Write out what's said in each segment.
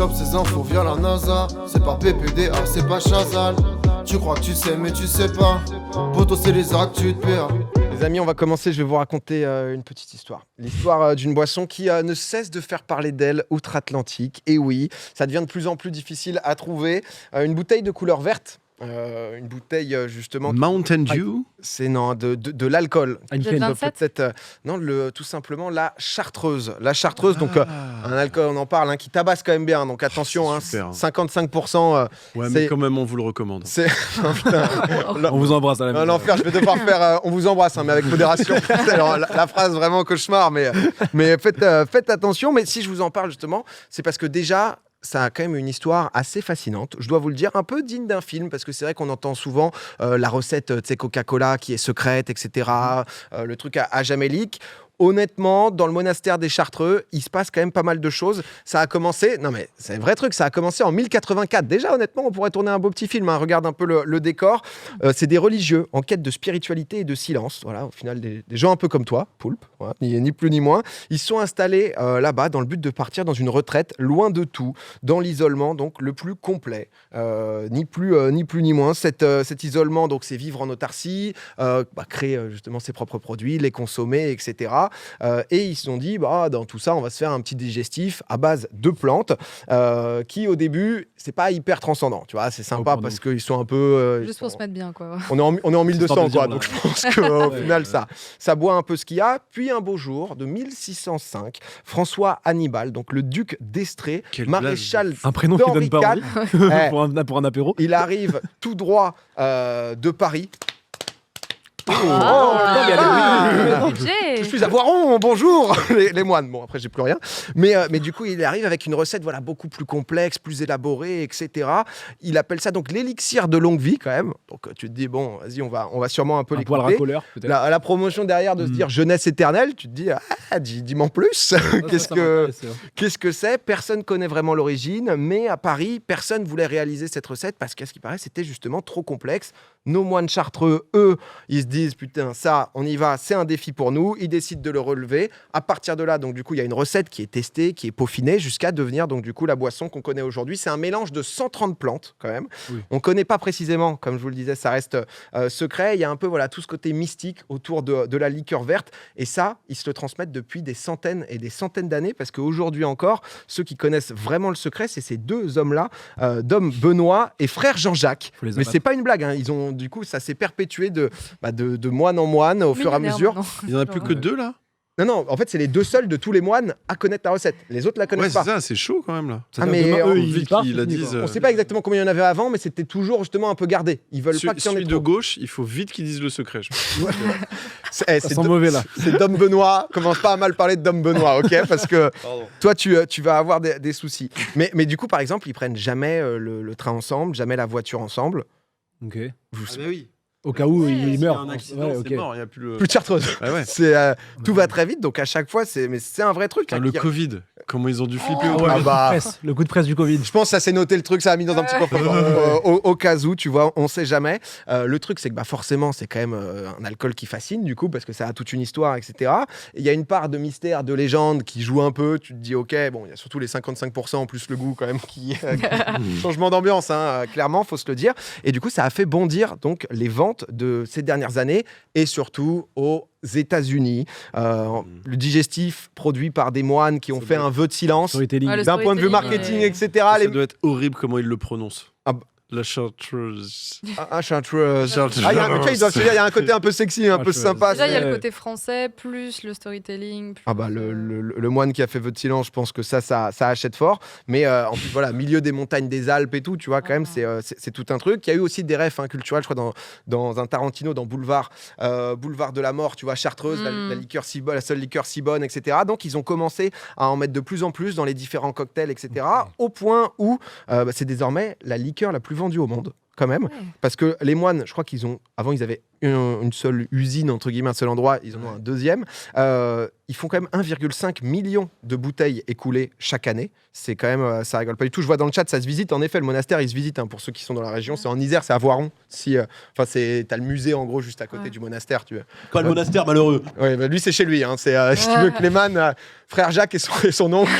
chope ces infos via la NASA. C'est pas PPDA, c'est pas Chazal. Tu crois que tu sais mais tu sais pas. Poto c'est les actus de PA. Les amis, on va commencer, je vais vous raconter une petite histoire. L'histoire d'une boisson qui ne cesse de faire parler d'elle outre-Atlantique. Et oui, ça devient de plus en plus difficile à trouver. Une bouteille de couleur verte. Une bouteille justement Mountain Dew. c'est de l'alcool. Peut-être Tout simplement la chartreuse. La chartreuse, donc un alcool, on en parle, hein, qui tabasse quand même bien. Donc attention, super, hein. 55%. Ouais, mais quand même, on vous le recommande. C'est On vous embrasse à la maison. l'enfer. Je vais devoir faire. On vous embrasse, hein, mais avec modération. Alors, la phrase vraiment cauchemar, mais faites attention. Mais si je vous en parle justement, c'est parce que déjà, ça a quand même une histoire assez fascinante, je dois vous le dire, un peu digne d'un film, parce que c'est vrai qu'on entend souvent la recette Coca-Cola qui est secrète, etc., le truc à jamais leak. Honnêtement, dans le monastère des Chartreux, il se passe quand même pas mal de choses. Ça a commencé, non mais c'est un vrai truc, ça a commencé en 1084. Déjà, honnêtement, on pourrait tourner un beau petit film, hein. Regarde un peu le décor. C'est des religieux en quête de spiritualité et de silence. Voilà, au final, des gens un peu comme toi, Poulpe, voilà, ni plus ni moins. Ils se sont installés là-bas dans le but de partir dans une retraite, loin de tout, dans l'isolement donc le plus complet. Ni plus ni moins. Cet isolement, donc, c'est vivre en autarcie, créer justement ses propres produits, les consommer, etc. Et ils se sont dit, dans tout ça, on va se faire un petit digestif à base de plantes qui, au début, c'est pas hyper transcendant. Tu vois, c'est sympa parce qu'ils sont un peu. Juste pour se mettre bien, quoi. On est en 1200, quoi. Donc, là. je pense qu'au final, ça boit un peu ce qu'il y a. Puis, un beau jour de 1605, François Hannibal, donc le duc d'Estrée, maréchal Un prénom qui donne pas envie Eh, pour un apéro. il arrive tout droit de Paris. Objet. Je suis à Voiron, bonjour les moines. Bon, après, j'ai plus rien. Mais du coup, il arrive avec une recette beaucoup plus complexe, plus élaborée, etc. Il appelle ça donc l'élixir de longue vie, quand même. Donc, tu te dis, bon, vas-y, on va sûrement un peu Un poil l'écouter. racoleur, peut-être. La promotion derrière de se dire jeunesse éternelle, tu te dis, dis-moi en plus. Qu'est-ce que c'est? Personne connaît vraiment l'origine, mais à Paris, personne voulait réaliser cette recette parce qu'à ce qui paraît, c'était justement trop complexe. Nos moines chartreux, eux, ils se disent, putain, ça, on y va, c'est un défi pour nous. Ils décident de le relever. À partir de là, donc du coup, il y a une recette qui est testée, qui est peaufinée jusqu'à devenir donc du coup la boisson qu'on connaît aujourd'hui. C'est un mélange de 130 plantes quand même. Oui. On connaît pas précisément, comme je vous le disais, ça reste secret. Il y a un peu tout ce côté mystique autour de la liqueur verte. Et ça, ils se le transmettent depuis des centaines et des centaines d'années parce qu'aujourd'hui encore, ceux qui connaissent vraiment le secret, c'est ces deux hommes-là, Dom Benoît et frère Jean-Jacques. Mais c'est pas une blague, hein. Ils ont du coup, ça s'est perpétué de moine en moine au fur et à mesure. Il n'y en a plus que deux là? Non, en fait, c'est les deux seuls de tous les moines à connaître la recette. Les autres la connaissent pas. Ouais, c'est ça, c'est chaud quand même là. Eux, ils la disent. On sait pas exactement combien il y en avait avant, mais c'était toujours justement un peu gardé. Ils veulent pas qu'il y en ait trop. trop. De gauche, il faut vite qu'ils disent le secret. C'est mauvais là. C'est Dom Benoît. Commence pas à mal parler de Dom Benoît, ok? Parce que toi, tu vas avoir des soucis. Mais du coup, par exemple, ils prennent jamais le train ensemble, jamais la voiture ensemble. Ok. Oui. Au cas où il meurt. Un accident, c'est mort. Il y a plus de chartreuse. Ah ouais. Tout va très vite, donc à chaque fois, c'est un vrai truc. Le Covid, comment ils ont dû flipper le coup de presse du Covid. Je pense que ça s'est noté le truc, ça a mis dans un petit coffre au cas où, tu vois, on sait jamais. Le truc, c'est que forcément, c'est quand même un alcool qui fascine, du coup, parce que ça a toute une histoire, etc. Il y a une part de mystère, de légende qui joue un peu. Tu te dis, ok, bon, il y a surtout les 55% en plus le goût quand même qui changement d'ambiance, hein, clairement, faut se le dire. Et du coup, ça a fait bondir donc les ventes de ces dernières années et surtout aux États-Unis. Le digestif produit par des moines qui ont fait un vœu de silence. D'un point de vue marketing, etc. Ça doit être horrible comment ils le prononcent. La chartreuse. Chartreuse. Il y a un côté un peu sexy, un peu sympa. Déjà, il y a le côté français, plus le storytelling. Le moine qui a fait vœu de silence, je pense que ça achète fort. Mais en plus, voilà, milieu des montagnes des Alpes et tout, tu vois, quand même, c'est tout un truc. Il y a eu aussi des refs culturels, je crois, dans un Tarantino, dans Boulevard de la Mort, tu vois, Chartreuse, la seule liqueur si bonne, etc. Donc, ils ont commencé à en mettre de plus en plus dans les différents cocktails, etc. Au point où c'est désormais la liqueur la plus vendue au monde. quand même, Ouais. parce que les moines, je crois avant ils avaient une seule usine, entre guillemets, un seul endroit, ils en ont un deuxième. Ils font quand même 1,5 million de bouteilles écoulées chaque année. C'est quand même, ça rigole pas du tout. Je vois dans le chat, ça se visite. En effet, le monastère, il se visite, hein, pour ceux qui sont dans la région. C'est en Isère, c'est à Voiron. T'as le musée, en gros, juste à côté du monastère. Pas le monastère malheureux. Ouais, bah, lui, c'est chez lui. Hein. C'est, si tu veux, Clément, frère Jacques et son oncle.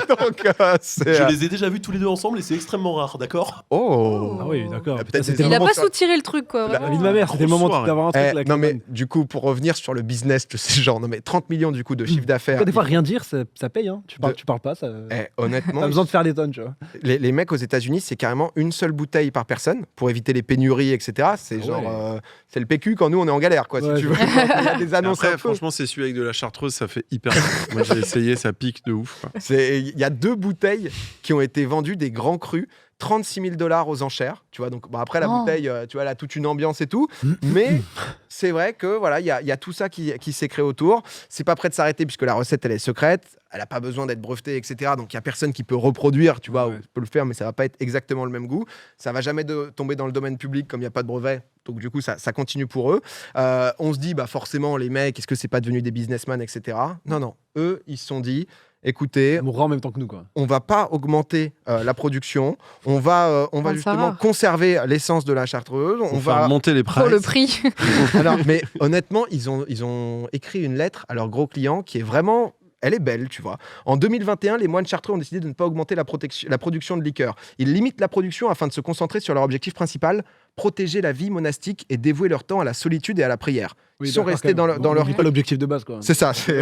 Donc, Je les ai déjà vus tous les deux ensemble et c'est extrêmement rare, d'accord? Oh. Ah oui, d'accord. Peut-être C'était des Il a le moment pas soutiré le truc, quoi. La vraiment. vie de ma mère, c'était le moment soirée. d'avoir un truc là. Non, mais du coup, pour revenir sur le business de ces gens, non, mais 30 millions du coup de chiffre d'affaires. Des fois, rien dire, ça paye. Hein. Tu parles pas, ça. Honnêtement, T'as besoin de faire des tonnes, tu vois. les mecs aux États-Unis, c'est carrément une seule bouteille par personne pour éviter les pénuries, etc. C'est Ah genre, ouais. c'est le PQ quand nous on est en galère, quoi. Ouais, Si tu veux, il y a des annonces. Après, un peu. franchement, c'est celui avec de la chartreuse, ça fait hyper. Moi, j'ai essayé, ça pique de ouf. Quoi. Il y a 2 bouteilles qui ont été vendues des grands crus. 36 000 $ aux enchères, tu vois. Donc après la Oh. bouteille, tu vois, elle a toute une ambiance et tout. Mais c'est vrai que voilà, il y a tout ça qui s'est créé autour. C'est pas prêt de s'arrêter puisque la recette elle est secrète. Elle a pas besoin d'être brevetée, etc. Donc il y a personne qui peut reproduire, tu vois, Ouais. ou peut le faire, mais ça va pas être exactement le même goût. Ça va jamais tomber dans le domaine public comme il y a pas de brevet. Donc du coup ça continue pour eux. On se dit bah forcément les mecs, est-ce que c'est pas devenu des businessmen, etc. Non, eux ils se sont dit. Écoutez, On mourra en même temps que nous, quoi. on va pas augmenter la production, on va ça justement va. conserver l'essence de la chartreuse, on On va va. monter les Pour prices. le prix. Alors, mais honnêtement, ils ont écrit une lettre à leur gros client qui est vraiment. Elle est belle, tu vois. En 2021, les moines chartreux ont décidé de ne pas augmenter la production de liqueurs. Ils limitent la production afin de se concentrer sur leur objectif principal, protéger la vie monastique et dévouer leur temps à la solitude et à la prière. Ils sont restés dans leur... C'est pas l'objectif de base, quoi. C'est ça, c'est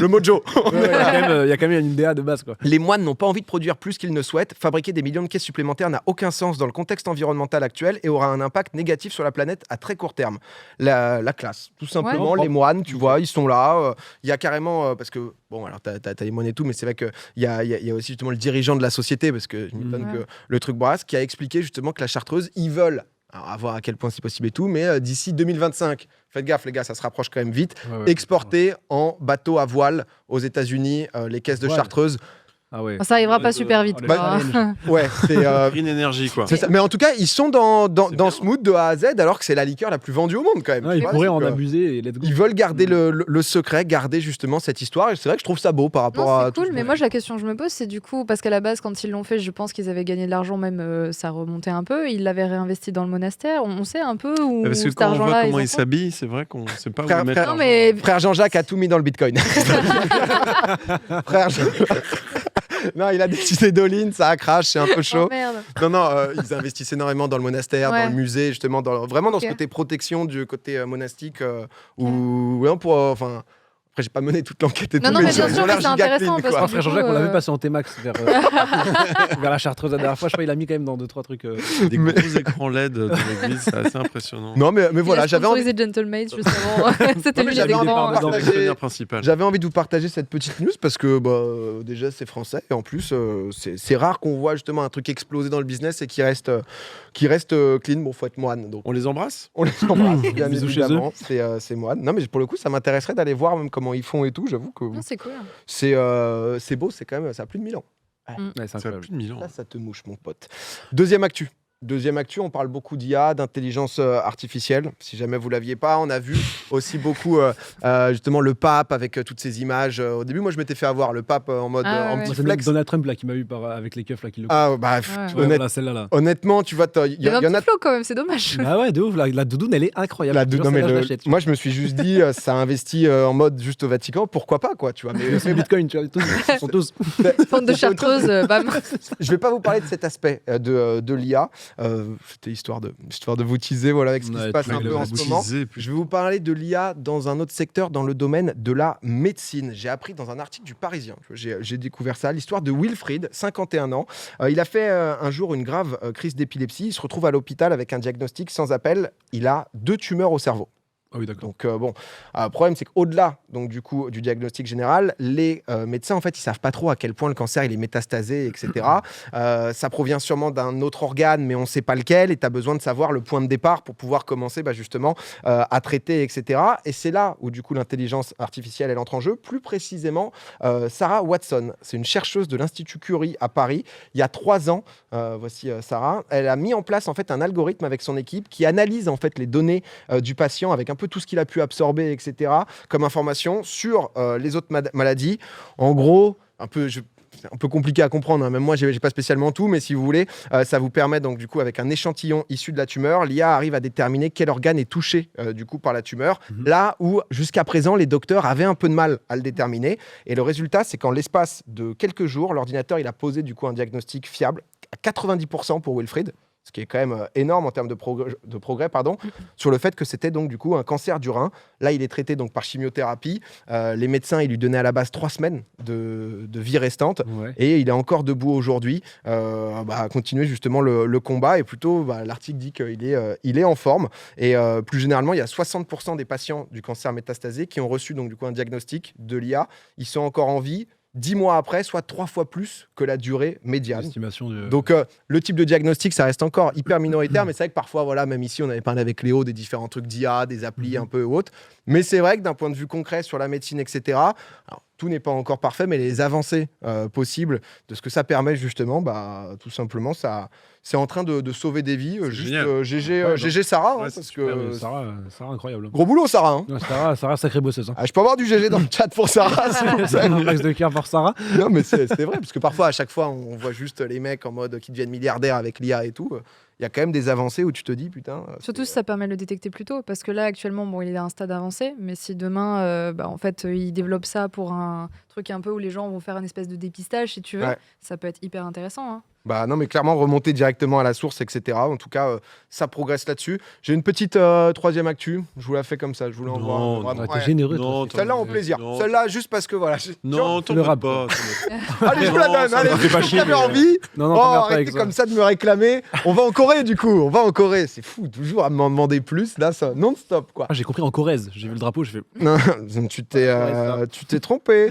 le mojo. Ouais, il y a quand même une DA de base, quoi. Les moines n'ont pas envie de produire plus qu'ils ne souhaitent. Fabriquer des millions de caisses supplémentaires n'a aucun sens dans le contexte environnemental actuel et aura un impact négatif sur la planète à très court terme. La classe, tout simplement. Ouais. Les moines, tu vois, ils sont là. Il y a carrément... parce que, bon, alors t'as les moines et tout, mais c'est vrai qu'il y a aussi justement le dirigeant de la société, parce que je m'étonne Ouais. que le truc brasse, qui a expliqué justement que la chartreuse, ils veulent... Alors, à voir à quel point c'est possible et tout, mais d'ici 2025, faites gaffe les gars, ça se rapproche quand même vite, exporter en bateau à voile aux États-Unis les caisses de Voile. chartreuse. Ah ouais. Ça arrivera pas super vite. Oh, le quoi. challenge. Ouais, c'est Green Energy, quoi. c'est ça. Mais en tout cas, ils sont dans bien. ce mood de A à Z, alors que c'est la liqueur la plus vendue au monde quand même. Ouais, tu ils vois, pourraient donc, en abuser et let's go. Ils veulent garder le secret, garder justement cette histoire. Et c'est vrai que je trouve ça beau par rapport Non, à. c'est tout cool, ce mais qu'on moi fait. la question que je me pose, c'est du coup, parce qu'à la base, quand ils l'ont fait, je pense qu'ils avaient gagné de l'argent, même ça remontait un peu, ils l'avaient réinvesti dans le monastère. On sait un peu où Parce que cet quand on voit argent-là. comment ils en ils font. s'habillent, c'est vrai qu'on sait pas où Frère- le mettre. frère- Non, mais Frère Jean-Jacques a tout mis dans le bitcoin. Frère Jean- Non, il a décidé d'all-in, ça a crash, c'est un peu Oh, chaud. merde. Non, ils investissent énormément dans le monastère, Ouais. dans le musée, justement, vraiment dans Ok. ce côté protection du côté monastique, où, ouais, enfin, après, j'ai pas mené toute l'enquête et Non, tout, non, mais mais bien ils ont sûr, l'air mais c'est giga intéressant clean, parce quoi. que- Frère du coup, Jean-Jacques, on l'avait passé en T-Max vers la Chartreuse la dernière fois. Je crois qu'il a mis quand même dans 2-3 trucs. Des gros écrans LED de l'église, c'est assez impressionnant. Non, mais voilà, il a j'avais envie. sponsorisé Gentlemate juste avant. C'était Non, mais lui j'avais les envie de écrans. parler C'est partager- l'actionnaire principal. J'avais envie de vous partager cette petite news parce que déjà c'est français et en plus c'est rare qu'on voit justement un truc exploser dans le business et qui reste clean. Bon, faut être moine donc On les embrasse? on les embrasse bien Bisous chez évidemment. C'est moine. Non mais pour le coup ça m'intéresserait d'aller voir même comment ils font et tout. J'avoue que Non, c'est cool. c'est beau, c'est quand même ça a plus de 1000 ans. Ouais, c'est Ça a incroyable. plus de 1000 ans. Là, ça te mouche mon pote. Deuxième actu, on parle beaucoup d'IA, d'intelligence artificielle. Si jamais vous l'aviez pas, on a vu aussi beaucoup justement le pape avec toutes ces images. Au début, moi, je m'étais fait avoir le pape en mode Ah, en ouais. petit Moi, c'est flex. Donald Trump là qui m'a eu avec les keufs là qui le. Ah bah, Ouais. Ouais, honnête- voilà, celle-là là. honnêtement, tu vois, il Il y avait y en un a. petit flow quand même, c'est dommage. Ah ouais, de ouf. La doudoune, elle est incroyable. La Je te jure, non, mais celle-là, je le- l'achète. moi, je me suis juste dit, ça investit en mode juste au Vatican, pourquoi pas, quoi, tu vois. Mais C'est Bitcoin, tu vois, ils sont tous. Bande de chartreuse, bam. je vais pas vous parler de cet aspect de l'IA. C'était histoire de vous teaser, voilà, avec ce qui Ouais, se passe tu un l'as peu en ce moment. Je vais vous parler de l'IA dans un autre secteur, dans le domaine de la médecine. J'ai appris dans un article du Parisien, j'ai découvert ça, l'histoire de Wilfried, 51 ans. Il a fait un jour une grave crise d'épilepsie. Il se retrouve à l'hôpital avec un diagnostic sans appel. Il a 2 tumeurs au cerveau. Ah oui, d'accord. Donc bon, le problème c'est qu'au-delà donc du coup du diagnostic général, les médecins en fait ils savent pas trop à quel point le cancer il est métastasé, etc. Ça provient sûrement d'un autre organe, mais on sait pas lequel, et tu as besoin de savoir le point de départ pour pouvoir commencer justement à traiter, etc. Et c'est là où du coup l'intelligence artificielle elle entre en jeu. Plus précisément, Sarah Watson, c'est une chercheuse de l'Institut Curie à Paris. Il y a 3 ans, voici Sarah, elle a mis en place en fait un algorithme avec son équipe qui analyse en fait les données du patient avec un peu tout ce qu'il a pu absorber, etc., comme information sur les autres maladies. En gros, c'est un peu compliqué à comprendre, hein. Même moi, j'ai pas spécialement tout, mais si vous voulez, ça vous permet donc du coup, avec un échantillon issu de la tumeur, l'IA arrive à déterminer quel organe est touché du coup par la tumeur, là où jusqu'à présent les docteurs avaient un peu de mal à le déterminer. Et le résultat, c'est qu'en l'espace de quelques jours, l'ordinateur il a posé du coup un diagnostic fiable à 90% pour Wilfried, ce qui est quand même énorme en termes de progrès, sur le fait que c'était donc du coup un cancer du rein. Là, il est traité donc par chimiothérapie. Les médecins, ils lui donnaient à la base 3 semaines de vie restante, et il est encore debout aujourd'hui, à continuer justement le combat. Et plutôt, l'article dit qu'il est en forme. Et plus généralement, il y a 60% des patients du cancer métastasé qui ont reçu donc du coup un diagnostic de l'IA. Ils sont encore en vie 10 mois après, soit 3 fois plus que la durée médiane. Donc, le type de diagnostic, ça reste encore hyper minoritaire, mais c'est vrai que parfois, voilà, même ici, on avait parlé avec Léo des différents trucs d'IA, des applis un peu autres. Mais c'est vrai que d'un point de vue concret sur la médecine, etc., alors, tout n'est pas encore parfait, mais les avancées possibles de ce que ça permet, justement, tout simplement, c'est en train de sauver des vies. GG Sarah, parce que Sarah, incroyable. Gros boulot, Sarah. Hein. Ouais, Sarah, sacrée bosseuse. Je peux avoir du GG dans le chat pour Sarah, s'il vous plaît. Un max de cœur pour Sarah. Non, mais c'est vrai, parce que parfois, à chaque fois, on voit juste les mecs en mode qui deviennent milliardaires avec l'IA et tout. Il y a quand même des avancées où tu te dis, putain. Surtout si ça permet de le détecter plus tôt, parce que là, actuellement, il est à un stade avancé, mais si demain, en fait, il développe ça pour un truc un peu où les gens vont faire une espèce de dépistage, si tu veux, ça peut être hyper intéressant. Hein. Non, mais clairement, remonter directement à la source, etc. En tout cas, ça progresse là-dessus. J'ai une petite troisième actu. Je vous la fais comme ça. Je vous l'envoie. T'es généreux. Celle-là, en plaisir. Celle-là, juste parce que voilà. Non, t'en rate pas. Allez, je vous la donne. Allez, si vous avez envie. Arrêtez comme ça de me réclamer. On va en Corée, du coup. On va en Corée. C'est fou, toujours à m'en demander plus. Là, ça non-stop, quoi. J'ai compris en Corrèze. J'ai vu le drapeau. Je fais. Non, tu t'es trompé.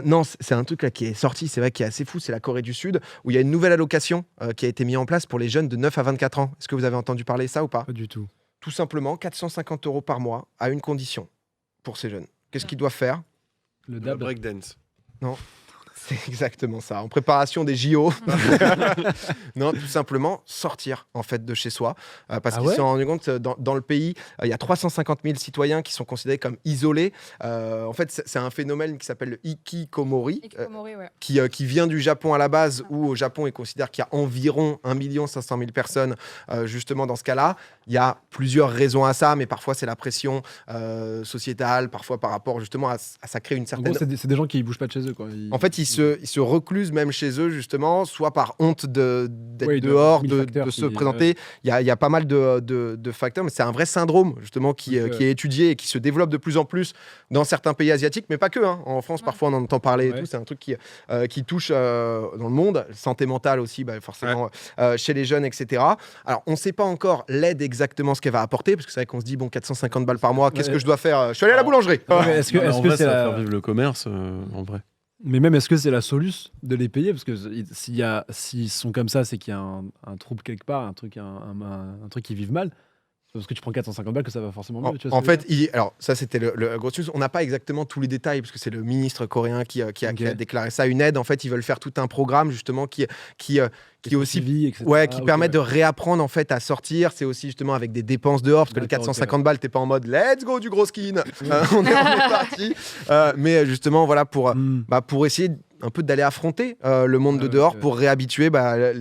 Non, c'est un truc là qui est sorti. C'est vrai qui est assez fou. C'est la Corée du Sud où il y a une nouvelle allocation qui a été mise en place pour les jeunes de 9 à 24 ans. Est-ce que vous avez entendu parler de ça ou pas ? Pas du tout. Tout simplement 450 € par mois à une condition pour ces jeunes. Qu'est-ce qu'ils doivent faire ? Le breakdance. Non. C'est exactement ça. En préparation des JO. Non, tout simplement sortir en fait de chez soi. Parce qu'ils se sont rendus compte dans le pays, il y a 350 000 citoyens qui sont considérés comme isolés. En fait, c'est un phénomène qui s'appelle le hikikomori, qui vient du Japon à la base, où au Japon, ils considèrent qu'il y a environ 1 500 000 personnes justement dans ce cas-là. Il y a plusieurs raisons à ça, mais parfois c'est la pression sociétale, parfois par rapport justement à ça crée une certaine... En gros, c'est des gens qui ne bougent pas de chez eux, quoi. En fait, ils se reclusent même chez eux, justement, soit par honte d'être dehors, de se présenter. Il y a pas mal de facteurs, mais c'est un vrai syndrome, justement, qui est étudié et qui se développe de plus en plus dans certains pays asiatiques, mais pas que. Hein. En France, parfois, on en entend parler et tout. C'est un truc qui touche dans le monde. Santé mentale aussi, forcément, chez les jeunes, etc. Alors, on ne sait pas encore l'aide exactement ce qu'elle va apporter, parce que c'est vrai qu'on se dit, 450 balles par mois, qu'est-ce que je dois faire ? Je suis allé à la boulangerie. Est-ce que ça va faire vivre le commerce, en vrai. Mais même, est-ce que c'est la solution de les payer ? Parce que s'ils sont comme ça, c'est qu'il y a un trouble quelque part, un truc qui vivent mal. Parce que tu prends 450 balles que ça va forcément mieux. En fait, alors ça c'était le gros truc. On n'a pas exactement tous les détails parce que c'est le ministre coréen qui a déclaré ça, une aide. En fait, ils veulent faire tout un programme justement qui aussi qui permet de réapprendre en fait à sortir. C'est aussi justement avec des dépenses dehors parce que les 450 balles, t'es pas en mode let's go du gros skin. On est parti. Mais justement voilà pour essayer un peu d'aller affronter le monde de dehors pour réhabituer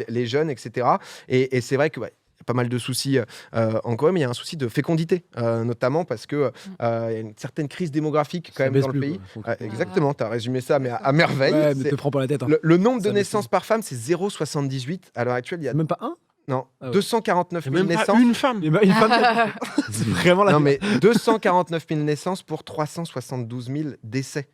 les jeunes, etc. Et c'est vrai que pas mal de soucis en Corée, mais il y a un souci de fécondité, notamment parce qu'il y a une certaine crise démographique quand même dans le pays. Exactement, tu as résumé ça, mais à merveille. Ouais, mais te prends pas la tête. Hein. Le nombre de naissances par femme, c'est 0,78. À l'heure actuelle, il y a... Même pas un ? Non, 249 000 naissances. Pas une femme. Une femme. C'est vraiment la... Non, mais 249 000 naissances pour 372 000 décès.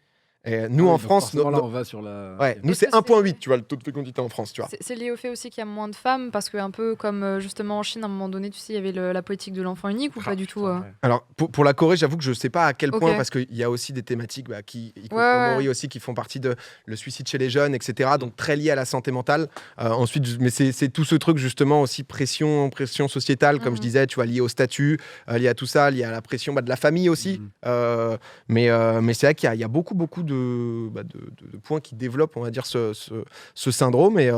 Et nous, en France, là, on va sur la. Ouais, nous, Est-ce c'est que c'est- 1,8, tu vois, le taux de fécondité en France, tu vois. C'est lié au fait aussi qu'il y a moins de femmes, parce que un peu comme justement en Chine, à un moment donné, tu sais, il y avait la politique de l'enfant unique ou pas du tout Alors, pour la Corée, j'avoue que je sais pas à quel point, Ok. parce qu'il y a aussi des thématiques qui, y compris Ouais, Omori aussi, qui font partie de le suicide chez les jeunes, etc. Donc, très lié à la santé mentale. Ensuite, mais c'est tout ce truc, justement, aussi pression sociétale, comme je disais, tu vois, lié au statut, lié à tout ça, lié à la pression de la famille aussi. Mais c'est vrai qu'il y a beaucoup de points qui développent, on va dire, ce syndrome. Et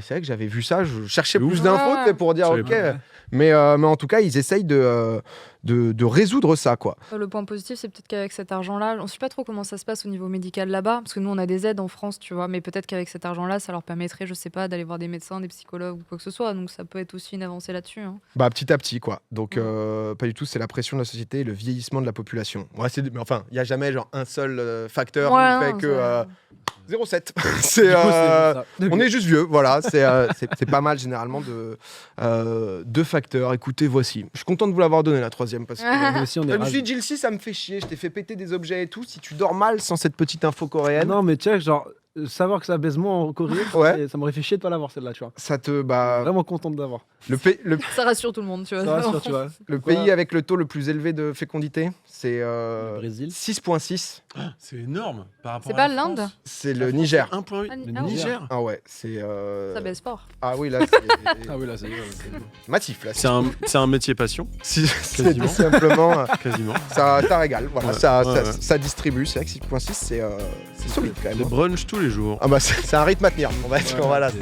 c'est vrai que j'avais vu ça, je cherchais plus d'infos Ouais. tu sais, pour dire, Je ok. savais pas. Mais en tout cas, ils essayent de résoudre ça, quoi. Le point positif, c'est peut-être qu'avec cet argent-là, on ne sait pas trop comment ça se passe au niveau médical là-bas, parce que nous, on a des aides en France, tu vois, mais peut-être qu'avec cet argent-là, ça leur permettrait, je sais pas, d'aller voir des médecins, des psychologues ou quoi que ce soit. Donc ça peut être aussi une avancée là-dessus. Hein. Bah, petit à petit, quoi. Donc, pas du tout, c'est la pression de la société et le vieillissement de la population. Ouais, mais enfin, il n'y a jamais genre un seul facteur qui fait non, que ça- 0,7. Du c'est, coup, c'est ça. on est juste vieux, voilà. C'est pas mal, généralement, de facteurs. Écoutez, voici. Je suis content de vous l'avoir donné, la troisième, parce que... Nous aussi, on est Je me suis ravis. dit, Jill, si ça me fait chier, je t'ai fait péter des objets et tout. Si tu dors mal sans cette petite info coréenne, Non, mais tu sais, genre, savoir que ça baise moins en Corée, Ouais. ça m'aurait fait chier de pas l'avoir celle-là, tu vois. ça te. Bah, Vraiment content de l'avoir. Ça rassure tout le monde, tu vois. Ça rassure, tu vois. le Quoi pays avec le taux le plus élevé de fécondité, c'est Le Brésil. 6,6. C'est énorme par rapport C'est à pas la l'Inde France. C'est La le France, Niger. c'est 1,8. Ah, Le ah oui. Niger. Ah ouais, c'est. Ça baisse fort. Ah oui, là, c'est Ah oui, là, c'est massif. Là, C'est un métier passion, c'est quasiment. tout simplement. quasiment. Ça régale. Voilà, Ouais, ça, ouais, ça, ouais. ça distribue. C'est vrai que 6,6, c'est solide quand même. C'est brunch tous les jours. Ah bah, c'est un rythme à tenir. On va dire, voilà. c'est-